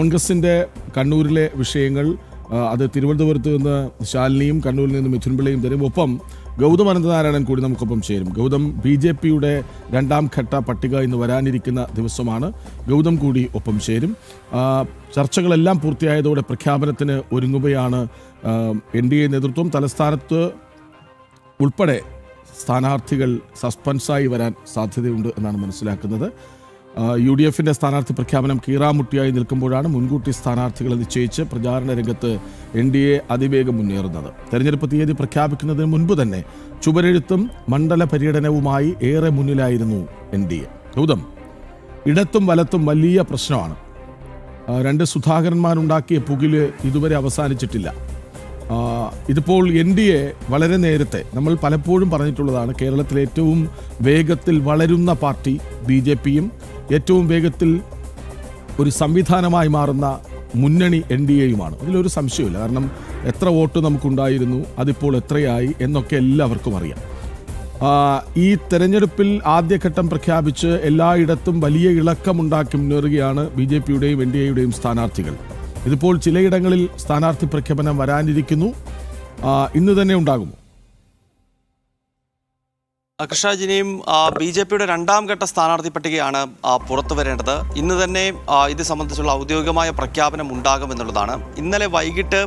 കോൺഗ്രസിൻ്റെ കണ്ണൂരിലെ വിഷയങ്ങൾ അത് തിരുവനന്തപുരത്ത് നിന്ന് ശാലിനിയും കണ്ണൂരിൽ നിന്ന് മിഥുൻ പിള്ളയും തരും. ഒപ്പം ഗൗതം അനന്തനാരായണൻ കൂടി നമുക്കൊപ്പം ചേരും. ഗൗതം BJPയുടെ രണ്ടാം ഘട്ട പട്ടിക ഇന്ന് വരാനിരിക്കുന്ന ദിവസമാണ്. ഗൗതം കൂടി ഒപ്പം ചേരും. ചർച്ചകളെല്ലാം പൂർത്തിയായതോടെ പ്രഖ്യാപനത്തിന് ഒരുങ്ങുകയാണ് NDA നേതൃത്വം. തലസ്ഥാനത്ത് ഉൾപ്പെടെ സ്ഥാനാർത്ഥികൾ സസ്പെൻസായി വരാൻ സാധ്യതയുണ്ട് എന്നാണ് മനസ്സിലാക്കുന്നത്. UDFിൻ്റെ സ്ഥാനാർത്ഥി പ്രഖ്യാപനം കീറാമുട്ടിയായി നിൽക്കുമ്പോഴാണ് മുൻകൂട്ടി സ്ഥാനാർത്ഥികളെ നിശ്ചയിച്ച് പ്രചാരണ രംഗത്ത് NDA അതിവേഗം മുന്നേറുന്നത്. തെരഞ്ഞെടുപ്പ് തീയതി പ്രഖ്യാപിക്കുന്നതിന് മുൻപ് തന്നെ ചുവരെഴുത്തും മണ്ഡല പര്യടനവുമായി ഏറെ മുന്നിലായിരുന്നു NDA. ഗൗതം, ഇടത്തും വലത്തും വലിയ പ്രശ്നമാണ്. രണ്ട് സുധാകരന്മാരുണ്ടാക്കിയ പുകില് ഇതുവരെ അവസാനിച്ചിട്ടില്ല. ഇതിപ്പോൾ NDA വളരെ നേരത്തെ നമ്മൾ പലപ്പോഴും പറഞ്ഞിട്ടുള്ളതാണ്, കേരളത്തിലെ ഏറ്റവും വേഗത്തിൽ വളരുന്ന പാർട്ടി BJPയും ഏറ്റവും വേഗത്തിൽ ഒരു സംവിധാനമായി മാറുന്ന മുന്നണി NDAയുമാണ്. അതിലൊരു സംശയമില്ല. കാരണം എത്ര വോട്ട് നമുക്കുണ്ടായിരുന്നു, അതിപ്പോൾ എത്രയായി എന്നൊക്കെ എല്ലാവർക്കും അറിയാം. ഈ തെരഞ്ഞെടുപ്പിൽ ആദ്യഘട്ടം പ്രഖ്യാപിച്ച് എല്ലായിടത്തും വലിയ ഇളക്കമുണ്ടാക്കി മുന്നേറുകയാണ് BJPയുടെയും NDAയുടെയും സ്ഥാനാർത്ഥികൾ. ഇതിപ്പോൾ ചിലയിടങ്ങളിൽ സ്ഥാനാർത്ഥി പ്രഖ്യാപനം വരാനിരിക്കുന്നു. ഇന്ന് തന്നെ ഉണ്ടാകുമോ? കൃഷ്ണജിനിയും BJPയുടെ രണ്ടാം ഘട്ട സ്ഥാനാർത്ഥി പട്ടികയാണ് പുറത്തു വരേണ്ടത്. ഇന്ന് തന്നെ ഇത് സംബന്ധിച്ചുള്ള ഔദ്യോഗികമായ പ്രഖ്യാപനം ഉണ്ടാകുമെന്നുള്ളതാണ്. ഇന്നലെ വൈകിട്ട്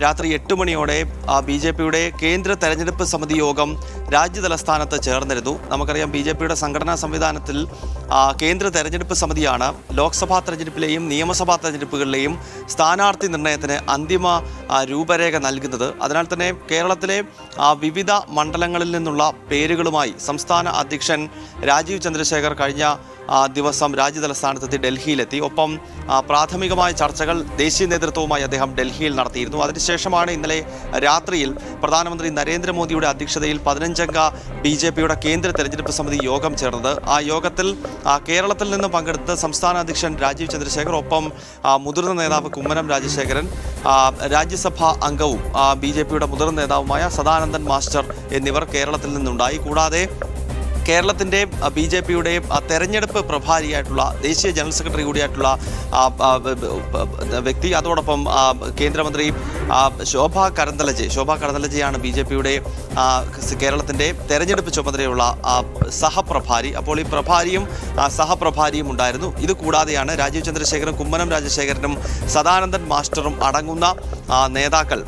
രാത്രി 8 മണിയോടെ BJPയുടെ കേന്ദ്ര തെരഞ്ഞെടുപ്പ് സമിതി യോഗം രാജ്യതലസ്ഥാനത്ത് ചേർന്നിരുന്നു. നമുക്കറിയാം, BJPയുടെ സംഘടനാ സംവിധാനത്തിൽ കേന്ദ്ര തെരഞ്ഞെടുപ്പ് സമിതിയാണ് ലോക്സഭാ തെരഞ്ഞെടുപ്പിലെയും നിയമസഭാ തെരഞ്ഞെടുപ്പുകളിലെയും സ്ഥാനാർത്ഥി നിർണയത്തിന് അന്തിമ രൂപരേഖ നൽകുന്നത്. അതിനാൽ തന്നെ കേരളത്തിലെ വിവിധ മണ്ഡലങ്ങളിൽ നിന്നുള്ള പേരുകളുമായി സംസ്ഥാന അധ്യക്ഷൻ രാജീവ് ചന്ദ്രശേഖർ കഴിഞ്ഞ ദിവസം രാജ്യതലസ്ഥാനത്തെത്തി ഡൽഹിയിലെത്തി. ഒപ്പം പ്രാഥമികമായ ചർച്ചകൾ ദേശീയ നേതൃത്വവുമായി അദ്ദേഹം ഡൽഹിയിൽ നടത്തിയിരുന്നു. അതിനുശേഷമാണ് ഇന്നലെ രാത്രിയിൽ പ്രധാനമന്ത്രി നരേന്ദ്രമോദിയുടെ അധ്യക്ഷതയിൽ 15-അംഗ BJPയുടെ കേന്ദ്ര തെരഞ്ഞെടുപ്പ് സമിതി യോഗം ചേർന്നത്. ആ യോഗത്തിൽ കേരളത്തിൽ നിന്ന് പങ്കെടുത്ത സംസ്ഥാന അധ്യക്ഷൻ രാജീവ് ചന്ദ്രശേഖർ, ഒപ്പം മുതിർന്ന നേതാവ് കുമ്മനം രാജശേഖരൻ, രാജ്യസഭാ അംഗവും BJPയുടെ മുതിർന്ന നേതാവുമായ സദാനന്ദൻ മാസ്റ്റർ എന്നിവർ കേരളത്തിൽ നിന്നുണ്ടായി. കൂടാതെ കേരളത്തിൻ്റെ BJPയുടെ തെരഞ്ഞെടുപ്പ് പ്രഭാരിയായിട്ടുള്ള ദേശീയ ജനറൽ സെക്രട്ടറി കൂടിയായിട്ടുള്ള വ്യക്തി, അതോടൊപ്പം കേന്ദ്രമന്ത്രി ശോഭാ കരന്തലജെയാണ് BJPയുടെ കേരളത്തിൻ്റെ തെരഞ്ഞെടുപ്പ് ചുമതലയുള്ള സഹപ്രഭാരി. അപ്പോൾ ഈ പ്രഭാരിയും സഹപ്രഭാരിയും ഉണ്ടായിരുന്നു. ഇത് കൂടാതെയാണ് രാജീവ് ചന്ദ്രശേഖരനും കുമ്മനം രാജശേഖരനും സദാനന്ദൻ മാസ്റ്ററും അടങ്ങുന്ന നേതാക്കൾ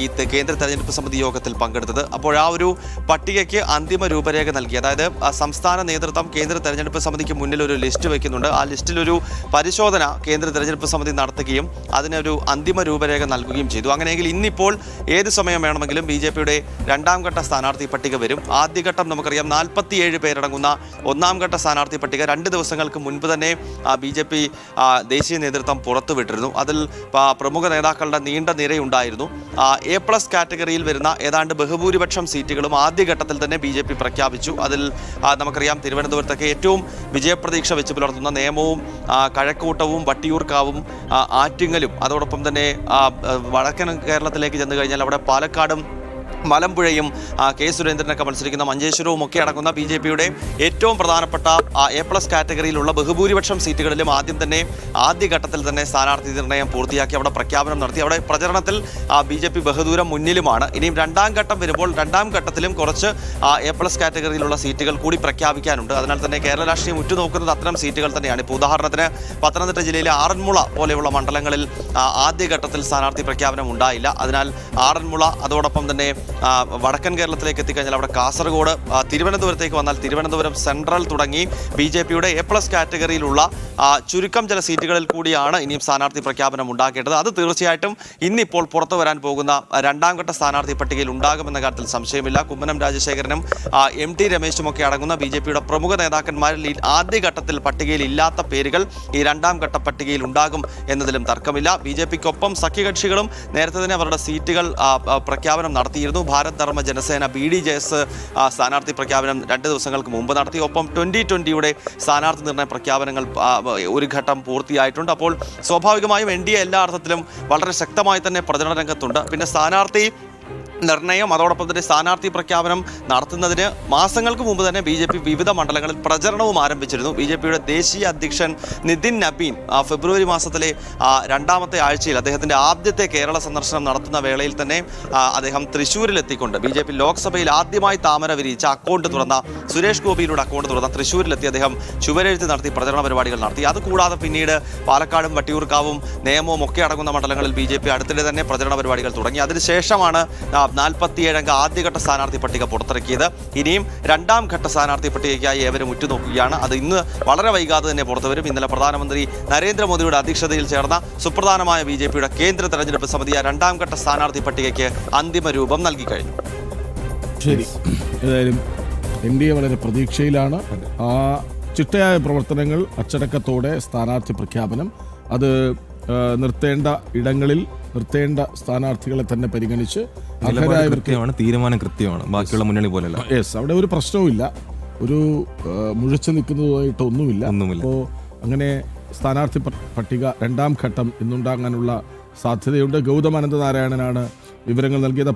ഈ കേന്ദ്ര തെരഞ്ഞെടുപ്പ് സമിതി യോഗത്തിൽ പങ്കെടുത്തത്. അപ്പോൾ ആ ഒരു പട്ടികയ്ക്ക് അന്തിമ രൂപരേഖ നൽകി. അതായത് സംസ്ഥാന നേതൃത്വം കേന്ദ്ര തെരഞ്ഞെടുപ്പ് സമിതിക്ക് മുന്നിൽ ഒരു ലിസ്റ്റ് വയ്ക്കുന്നുണ്ട്. ആ ലിസ്റ്റിലൊരു പരിശോധന കേന്ദ്ര തെരഞ്ഞെടുപ്പ് സമിതി നടത്തുകയും അതിനൊരു അന്തിമ രൂപരേഖ നൽകുകയും ചെയ്തു. അങ്ങനെയെങ്കിൽ ഇന്നിപ്പോൾ ഏത് സമയം വേണമെങ്കിലും BJPയുടെ രണ്ടാം ഘട്ട സ്ഥാനാർത്ഥി പട്ടിക വരും. ആദ്യഘട്ടം നമുക്കറിയാം 47 പേരടങ്ങുന്ന ഒന്നാം ഘട്ട സ്ഥാനാർത്ഥി പട്ടിക 2 ദിവസങ്ങൾക്ക് മുൻപ് തന്നെ BJP ദേശീയ നേതൃത്വം പുറത്തുവിട്ടിരുന്നു. അതിൽ പ്രമുഖ നേതാക്കളുടെ നീണ്ട നിരയുണ്ടായിരുന്നു. A+ കാറ്റഗറിയിൽ വരുന്ന ഏതാണ്ട് ബഹുഭൂരിപക്ഷം സീറ്റുകളും ആദ്യഘട്ടത്തിൽ തന്നെ BJP പ്രഖ്യാപിച്ചു. അതിൽ നമുക്കറിയാം, തിരുവനന്തപുരത്തൊക്കെ ഏറ്റവും വിജയപ്രതീക്ഷ വെച്ച് പുലർത്തുന്ന നേമവും കഴക്കൂട്ടവും വട്ടിയൂർക്കാവും ആറ്റിങ്ങലും, അതോടൊപ്പം തന്നെ വടക്കൻ കേരളത്തിലേക്ക് ചെന്ന് കഴിഞ്ഞാൽ അവിടെ പാലക്കാടും മലമ്പുഴയും K. സുരേന്ദ്രനൊക്കെ മത്സരിക്കുന്ന മഞ്ചേശ്വരവും ഒക്കെ അടങ്ങുന്ന BJPയുടെ ഏറ്റവും പ്രധാനപ്പെട്ട A+ കാറ്റഗറിയിലുള്ള ബഹുഭൂരിപക്ഷം സീറ്റുകളിലും ആദ്യം തന്നെ ആദ്യഘട്ടത്തിൽ തന്നെ സ്ഥാനാർത്ഥി നിർണയം പൂർത്തിയാക്കി അവിടെ പ്രഖ്യാപനം നടത്തി. അവിടെ പ്രചരണത്തിൽ BJP ബഹുദൂരം മുന്നിലുമാണ്. ഇനിയും രണ്ടാം ഘട്ടം വരുമ്പോൾ രണ്ടാം ഘട്ടത്തിലും കുറച്ച് A+ കാറ്റഗറിയിലുള്ള സീറ്റുകൾ കൂടി പ്രഖ്യാപിക്കാനുണ്ട്. അതിനാൽ തന്നെ കേരള രാഷ്ട്രീയം ഉറ്റുനോക്കുന്നത് അത്തരം സീറ്റുകൾ തന്നെയാണ്. ഇപ്പോൾ ഉദാഹരണത്തിന് പത്തനംതിട്ട ജില്ലയിലെ ആറന്മുള പോലെയുള്ള മണ്ഡലങ്ങളിൽ ആദ്യഘട്ടത്തിൽ സ്ഥാനാർത്ഥി പ്രഖ്യാപനം ഉണ്ടായില്ല. അതിനാൽ ആറന്മുള, അതോടൊപ്പം തന്നെ വടക്കൻ കേരളത്തിലേക്ക് എത്തിക്കഴിഞ്ഞാൽ അവിടെ കാസർഗോഡ്, തിരുവനന്തപുരത്തേക്ക് വന്നാൽ തിരുവനന്തപുരം സെൻട്രൽ തുടങ്ങി BJPയുടെ A+ കാറ്റഗറിയിലുള്ള ചുരുക്കം ചില സീറ്റുകളിൽ കൂടിയാണ് ഇനിയും സ്ഥാനാർത്ഥി പ്രഖ്യാപനം ഉണ്ടാക്കേണ്ടത്. അത് തീർച്ചയായിട്ടും ഇന്നിപ്പോൾ പുറത്തു വരാൻ പോകുന്ന രണ്ടാം ഘട്ട സ്ഥാനാർത്ഥി പട്ടികയിൽ ഉണ്ടാകുമെന്ന കാര്യത്തിൽ സംശയമില്ല. കുമ്മനം രാജശേഖരനും MT രമേശുമൊക്കെ അടങ്ങുന്ന BJPയുടെ പ്രമുഖ നേതാക്കന്മാരിൽ ആദ്യഘട്ടത്തിൽ പട്ടികയിൽ ഇല്ലാത്ത പേരുകൾ ഈ രണ്ടാം ഘട്ട പട്ടികയിൽ ഉണ്ടാകും എന്നതിലും തർക്കമില്ല. BJPക്കൊപ്പം സഖ്യകക്ഷികളും നേരത്തെ തന്നെ അവരുടെ സീറ്റുകൾ പ്രഖ്യാപനം നടത്തിയിരുന്നു. ഭാരത് ധർമ്മ ജനസേന BDJS സ്ഥാനാർത്ഥി പ്രഖ്യാപനം 2 ദിവസങ്ങൾക്ക് മുമ്പ് നടത്തി. ഒപ്പം 2020യുടെ സ്ഥാനാർത്ഥി നിർണയ പ്രഖ്യാപനങ്ങൾ ഒരു ഘട്ടം പൂർത്തിയായിട്ടുണ്ട്. അപ്പോൾ സ്വാഭാവികമായും NDA എല്ലാ അർത്ഥത്തിലും വളരെ ശക്തമായി തന്നെ പ്രചരണ രംഗത്തുണ്ട്. പിന്നെ സ്ഥാനാർത്ഥി നിർണയം അതോടൊപ്പം തന്നെ സ്ഥാനാർത്ഥി പ്രഖ്യാപനം നടത്തുന്നതിന് മാസങ്ങൾക്ക് മുമ്പ് തന്നെ BJP വിവിധ മണ്ഡലങ്ങളിൽ പ്രചരണവും ആരംഭിച്ചിരുന്നു. BJPയുടെ ദേശീയ അധ്യക്ഷൻ നിതിൻ നബീൻ ഫെബ്രുവരി മാസത്തിലെ രണ്ടാമത്തെ ആഴ്ചയിൽ അദ്ദേഹത്തിൻ്റെ ആദ്യത്തെ കേരള സന്ദർശനം നടത്തുന്ന വേളയിൽ തന്നെ അദ്ദേഹം തൃശ്ശൂരിലെത്തിക്കൊണ്ട് BJP ലോക്സഭയിൽ ആദ്യമായി താമര വിരിയിച്ച അക്കൗണ്ട് തുറന്ന സുരേഷ് ഗോപിയിലൂടെ അക്കൗണ്ട് തുറന്ന തൃശ്ശൂരിലെത്തി അദ്ദേഹം ചുവരെഴുത്ത് നടത്തി പ്രചരണ പരിപാടികൾ നടത്തി. അതുകൂടാതെ പിന്നീട് പാലക്കാടും വട്ടിയൂർക്കാവും നേമവും ഒക്കെ അടങ്ങുന്ന മണ്ഡലങ്ങളിൽ BJP അടുത്തിടെ തന്നെ പ്രചരണ പരിപാടികൾ തുടങ്ങി. അതിനുശേഷമാണ് 47 അംഗ ആദ്യഘട്ട സ്ഥാനാർത്ഥി പട്ടിക പുറത്തിറക്കിയത്. ഇനിയും രണ്ടാം ഘട്ട സ്ഥാനാർത്ഥി പട്ടികയ്ക്കായി ഏവരും ഉറ്റുനോക്കുകയാണ്. അത് ഇന്ന് വളരെ വൈകാതെ തന്നെ പുറത്തുവരും. ഇന്നലെ പ്രധാനമന്ത്രി നരേന്ദ്രമോദിയുടെ അധ്യക്ഷതയിൽ ചേർന്ന സുപ്രധാനമായ BJPയുടെ കേന്ദ്ര തെരഞ്ഞെടുപ്പ് സമിതി രണ്ടാം ഘട്ട സ്ഥാനാർത്ഥി പട്ടികയ്ക്ക് അന്തിമ രൂപം നൽകി കഴിഞ്ഞു. ശരി, ഏതായാലും NDA വളരെ പ്രതീക്ഷയിലാണ്. ആ ചിട്ടയായ പ്രവർത്തനങ്ങൾ, അച്ചടക്കത്തോടെ സ്ഥാനാർത്ഥി പ്രഖ്യാപനം, അത് നിർത്തേണ്ട ഇടങ്ങളിൽ നിർത്തേണ്ട സ്ഥാനാർത്ഥികളെ തന്നെ പരിഗണിച്ച് കൃത്യമാണ്, തീരുമാനം കൃത്യമാണ്, ബാക്കിയുള്ള മുന്നണി പോലെയല്ല. യെസ്, അവിടെ ഒരു പ്രശ്നവുമില്ല, ഒരു മുഴച്ചു നിൽക്കുന്നതുമായിട്ട് ഒന്നുമില്ല. അപ്പോൾ അങ്ങനെ സ്ഥാനാർത്ഥി പട്ടിക രണ്ടാം ഘട്ടം ഇന്നുണ്ടാകാനുള്ള സാധ്യതയുണ്ട്. ഗൗതം അനന്തനാരായണനാണ് വിവരങ്ങൾ നൽകിയത്.